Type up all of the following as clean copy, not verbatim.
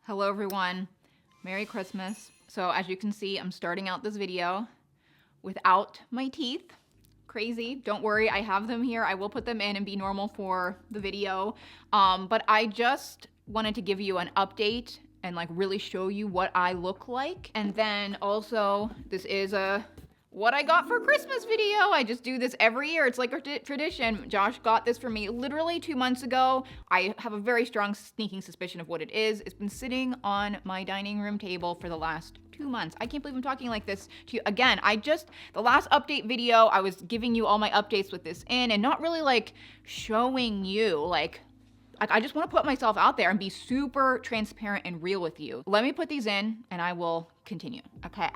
Hello everyone, Merry Christmas. So as you can see, I'm starting out this video without my teeth. Crazy, don't worry, I have them here. I will put them in and be normal for the video. But I just wanted to give you an update and like really show you what I look like. And then also, this is a what I got for Christmas video. I just do this every year. It's like a tradition. Josh got this for me literally 2 months ago. I have a very strong sneaking suspicion of what it is. It's been sitting on my dining room table for the last 2 months. I can't believe I'm talking like this to you. Again, the last update video, I was giving you all my updates with this in and not really like showing you like I just want to put myself out there and be super transparent and real with you. Let me put these in and I will continue. Okay,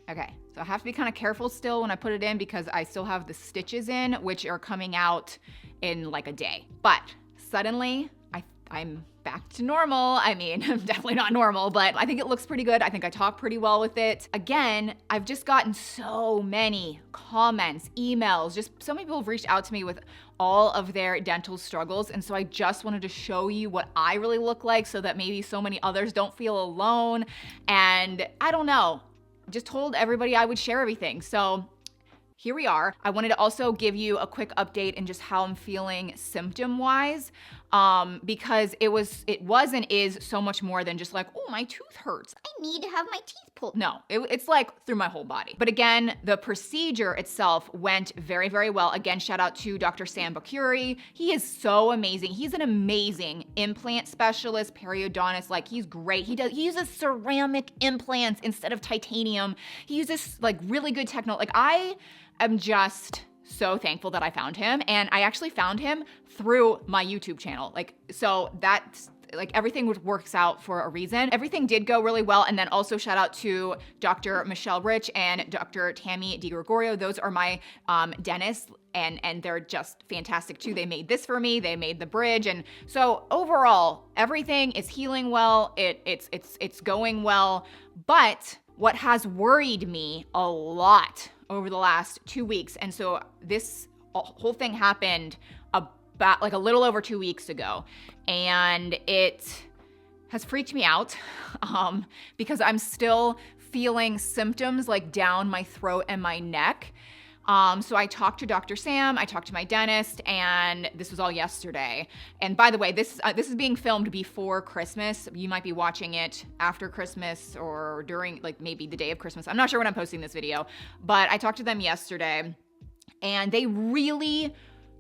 Okay, so I have to be kind of careful still when I put it in because I still have the stitches in, which are coming out in like a day. But suddenly, I'm back to normal. I mean, I'm definitely not normal, but I think it looks pretty good. I think I talk pretty well with it. Again, I've just gotten so many comments, emails, just so many people have reached out to me with all of their dental struggles. And so I just wanted to show you what I really look like so that maybe so many others don't feel alone. And I don't know. Just told everybody I would share everything. So here we are. I wanted to also give you a quick update in just how I'm feeling symptom-wise, because it was and is so much more than just like, oh, my tooth hurts, I need to have my teeth pulled. No, it's like through my whole body. But again, the procedure itself went very, very well. Again, shout out to Dr. Bakuri. He is so amazing. He's an amazing implant specialist, periodontist. Like, he's great. He uses ceramic implants instead of titanium. He uses like really good technology. Like, I'm just so thankful that I found him, and I actually found him through my YouTube channel. Like, so that's like everything works out for a reason. Everything did go really well. And then also shout out to Dr. Michele and Dr. Tammy DiGregorio. Those are my dentists, and they're just fantastic too. They made this for me. They made the bridge. And so overall, everything is healing well. It's going well. But what has worried me a lot over the last 2 weeks, and so this whole thing happened about like a little over 2 weeks ago, and it has freaked me out because I'm still feeling symptoms like down my throat and my neck. So I talked to Dr. Sam, I talked to my dentist, and this was all yesterday. And by the way, this is being filmed before Christmas. You might be watching it after Christmas or during like maybe the day of Christmas. I'm not sure when I'm posting this video, but I talked to them yesterday, and they really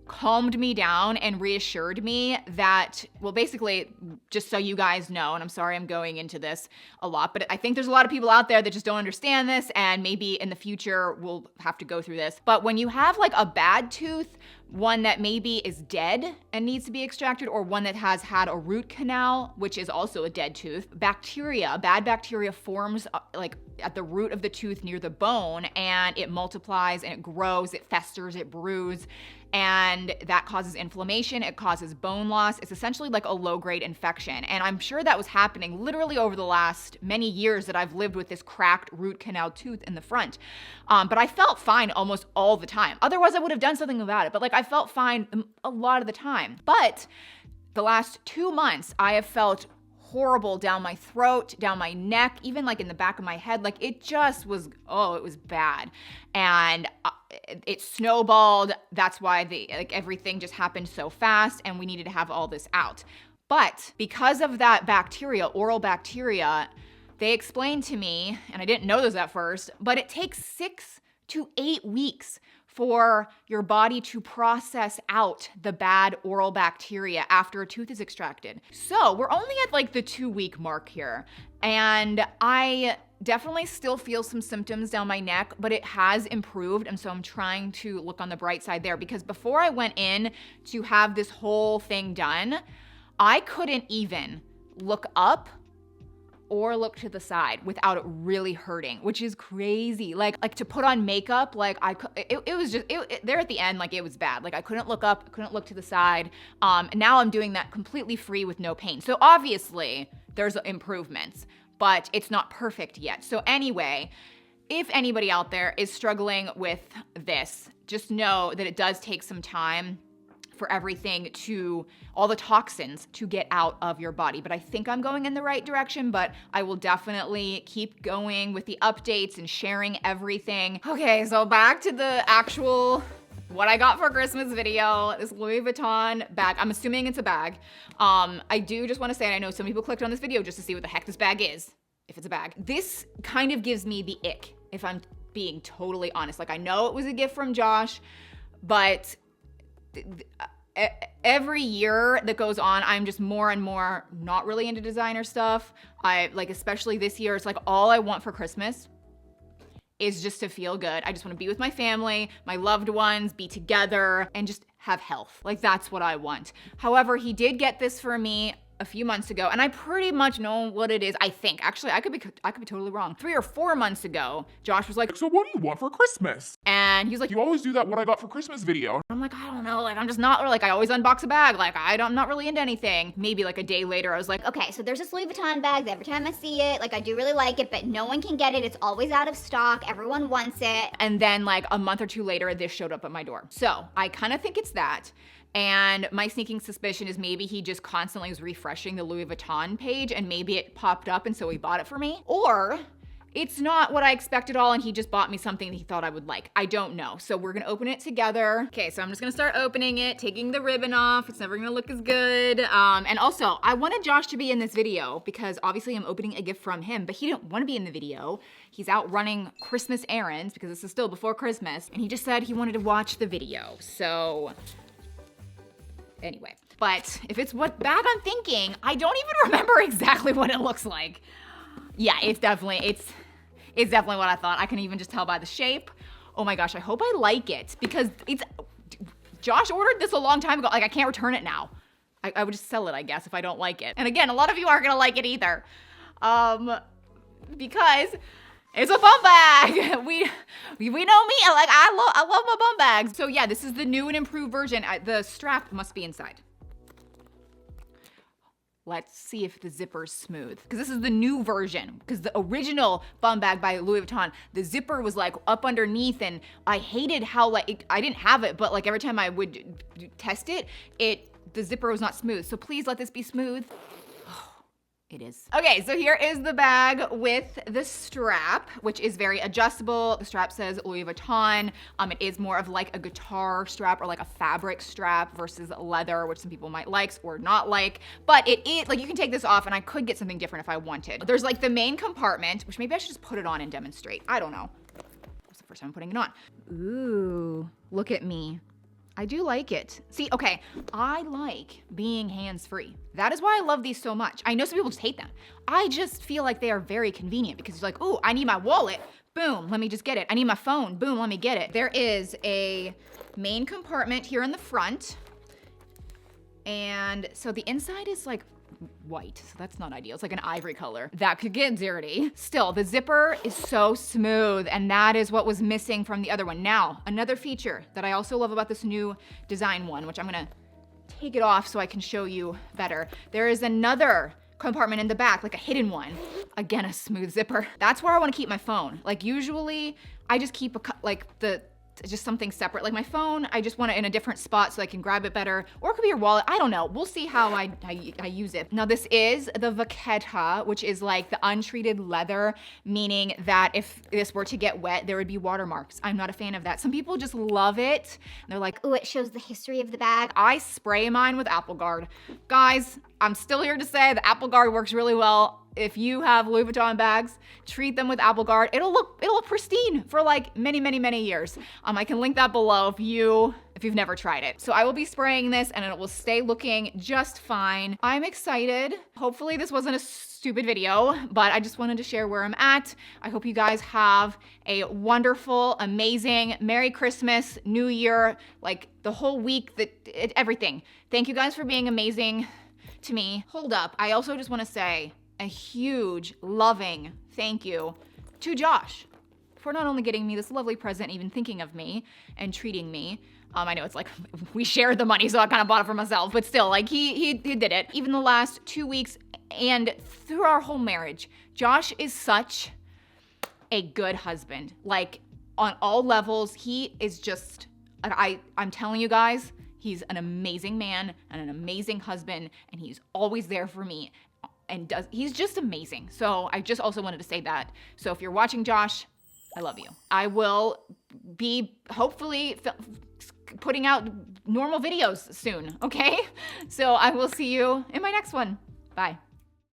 calmed me down and reassured me that, well, basically, just so you guys know, and I'm sorry I'm going into this a lot, but I think there's a lot of people out there that just don't understand this, and maybe in the future we'll have to go through this. But when you have like a bad tooth, one that maybe is dead and needs to be extracted, or one that has had a root canal, which is also a dead tooth, bad bacteria forms like at the root of the tooth near the bone, and it multiplies and it grows, it festers, it brews, and that causes inflammation, it causes bone loss. It's essentially like a low-grade infection. And I'm sure that was happening literally over the last many years that I've lived with this cracked root canal tooth in the front. But I felt fine almost all the time. Otherwise, I would have done something about it. But like, I felt fine a lot of the time. But the last 2 months, I have felt horrible down my throat, down my neck, even like in the back of my head. Like, it just was, it was bad. And it snowballed. That's why everything just happened so fast, and we needed to have all this out. But because of that bacteria, oral bacteria, they explained to me, and I didn't know this at first, but it takes 6 to 8 weeks for your body to process out the bad oral bacteria after a tooth is extracted. So we're only at like the 2-week mark here. And I definitely still feel some symptoms down my neck, but it has improved. And so I'm trying to look on the bright side there, because before I went in to have this whole thing done, I couldn't even look up or look to the side without it really hurting, which is crazy. Like to put on makeup, like it was just there at the end, like it was bad. Like I couldn't look up, couldn't look to the side. And now I'm doing that completely free with no pain. So obviously there's improvements, but it's not perfect yet. So anyway, if anybody out there is struggling with this, just know that it does take some time for everything to, all the toxins to get out of your body. But I think I'm going in the right direction, but I will definitely keep going with the updates and sharing everything. Okay, so back to the actual what I got for Christmas video, this Louis Vuitton bag. I'm assuming it's a bag. I do just wanna say, and I know some people clicked on this video just to see what the heck this bag is, if it's a bag. This kind of gives me the ick, if I'm being totally honest. Like, I know it was a gift from Josh, but every year that goes on, I'm just more and more not really into designer stuff. Especially this year, it's like all I want for Christmas is just to feel good. I just wanna be with my family, my loved ones, be together, and just have health. Like, that's what I want. However, he did get this for me a few months ago, and I pretty much know what it is, I think. Actually, I could be totally wrong. 3 or 4 months ago, Josh was like, so what do you want for Christmas? And he's like, you always do that what I got for Christmas video. I'm like, I don't know, like, I'm just not, like, I always unbox a bag, like, I'm not really into anything. Maybe like a day later, I was like, okay, so there's this Louis Vuitton bag that every time I see it, like, I do really like it, but no one can get it. It's always out of stock. Everyone wants it. And then like a month or 2 later, this showed up at my door. So I kind of think it's that. And my sneaking suspicion is maybe he just constantly was refreshing the Louis Vuitton page and maybe it popped up and so he bought it for me. Or it's not what I expected at all and he just bought me something that he thought I would like. I don't know. So we're gonna open it together. Okay, so I'm just gonna start opening it, taking the ribbon off. It's never gonna look as good. And also, I wanted Josh to be in this video because obviously I'm opening a gift from him, but he didn't wanna be in the video. He's out running Christmas errands because this is still before Christmas. And he just said he wanted to watch the video. So, anyway, but if it's what bag I'm thinking, I don't even remember exactly what it looks like. Yeah, it's definitely what I thought. I can even just tell by the shape. Oh my gosh, I hope I like it because Josh ordered this a long time ago. Like, I can't return it now. I would just sell it, I guess, if I don't like it. And again, a lot of you aren't gonna like it either. Because it's a bum bag. We know me. Like, I love my bum bags. So yeah, this is the new and improved version. The strap must be inside. Let's see if the zipper's smooth. Because this is the new version. Because the original bum bag by Louis Vuitton, the zipper was like up underneath and I hated how like, I didn't have it, but like every time I would test it, the zipper was not smooth. So please let this be smooth. It is. Okay, so here is the bag with the strap, which is very adjustable. The strap says Louis Vuitton. It is more of like a guitar strap or like a fabric strap versus leather, which some people might like or not like. But it is, like, you can take this off and I could get something different if I wanted. There's like the main compartment, which maybe I should just put it on and demonstrate. I don't know. It's the first time I'm putting it on. Ooh, look at me. I do like it. See, okay, I like being hands-free. That is why I love these so much. I know some people just hate them. I just feel like they are very convenient because it's like, ooh, I need my wallet. Boom, let me just get it. I need my phone. Boom, let me get it. There is a main compartment here in the front. And so the inside is like white, so that's not ideal. It's like an ivory color. That could get dirty. Still, the zipper is so smooth, and that is what was missing from the other one. Now, another feature that I also love about this new design one, which I'm gonna take it off so I can show you better. There is another compartment in the back, like a hidden one. Again, a smooth zipper. That's where I wanna keep my phone. Like, usually, I just keep just something separate. Like my phone, I just want it in a different spot so I can grab it better. Or it could be your wallet, I don't know. We'll see how I use it. Now this is the Vachetta, which is like the untreated leather, meaning that if this were to get wet, there would be watermarks. I'm not a fan of that. Some people just love it. They're like, ooh, it shows the history of the bag. I spray mine with Apple Guard. Guys, I'm still here to say the Apple Guard works really well. If you have Louis Vuitton bags, treat them with Apple Guard. It'll look pristine for like many, many, many years. I can link that below if you've never tried it. So I will be spraying this and it will stay looking just fine. I'm excited. Hopefully this wasn't a stupid video, but I just wanted to share where I'm at. I hope you guys have a wonderful, amazing Merry Christmas, New Year, like the whole week, everything. Thank you guys for being amazing to me. Hold up, I also just wanna say, a huge, loving thank you to Josh for not only getting me this lovely present, even thinking of me and treating me. I know it's like we shared the money, so I kind of bought it for myself, but still, like he did it. Even the last 2 weeks and through our whole marriage, Josh is such a good husband. Like on all levels, he is just, I'm telling you guys, He's an amazing man and an amazing husband, and he's always there for me. And he's just amazing. So I just also wanted to say that. So if you're watching, Josh, I love you. I will be hopefully putting out normal videos soon, okay? So I will see you in my next one. Bye.